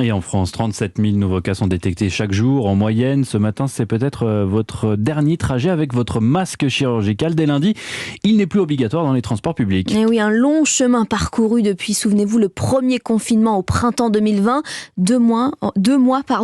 Et en France, 37 000 nouveaux cas sont détectés chaque jour en moyenne. Ce matin, c'est peut-être votre dernier trajet avec votre masque chirurgical. Dès lundi, il n'est plus obligatoire dans les transports publics. Et oui, un long chemin parcouru depuis, souvenez-vous, le premier confinement au printemps 2020. 2 mois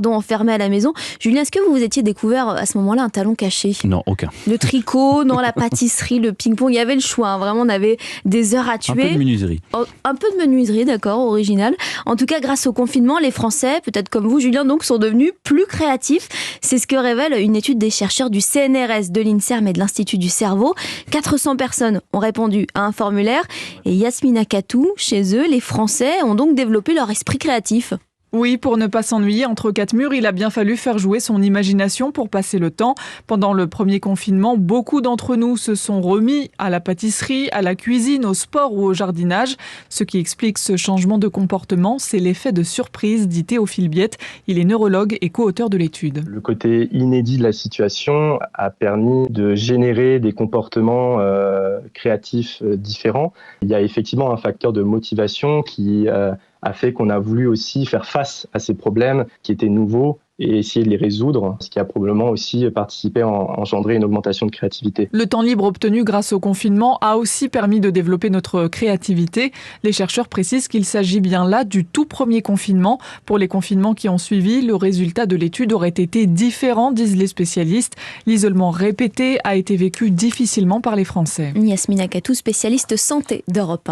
enfermés à la maison. Julien, est-ce que vous vous étiez découvert à ce moment-là un talent caché ? Non, aucun. Le tricot, non, la pâtisserie, le ping-pong, il y avait le choix. Hein. Vraiment, on avait des heures à tuer. Un peu de menuiserie. Oh, un peu de menuiserie, d'accord, original. En tout cas, grâce au confinement, les Français, peut-être comme vous, Julien, donc, sont devenus plus créatifs. C'est ce que révèle une étude des chercheurs du CNRS, de l'INSERM et de l'Institut du cerveau. 400 personnes ont répondu à un formulaire. Et Yasmina Katou, chez eux, les Français ont donc développé leur esprit créatif. Oui, pour ne pas s'ennuyer entre quatre murs, il a bien fallu faire jouer son imagination pour passer le temps. Pendant le premier confinement, beaucoup d'entre nous se sont remis à la pâtisserie, à la cuisine, au sport ou au jardinage. Ce qui explique ce changement de comportement, c'est l'effet de surprise, dit Théophile Biette. Il est neurologue et co-auteur de l'étude. Le côté inédit de la situation a permis de générer des comportements créatifs différents. Il y a effectivement un facteur de motivation qui a fait qu'on a voulu aussi faire face à ces problèmes qui étaient nouveaux et essayer de les résoudre, ce qui a probablement aussi participé à engendrer une augmentation de créativité. Le temps libre obtenu grâce au confinement a aussi permis de développer notre créativité. Les chercheurs précisent qu'il s'agit bien là du tout premier confinement. Pour les confinements qui ont suivi, le résultat de l'étude aurait été différent, disent les spécialistes. L'isolement répété a été vécu difficilement par les Français. Yasmina Katou, spécialiste santé d'Europe 1.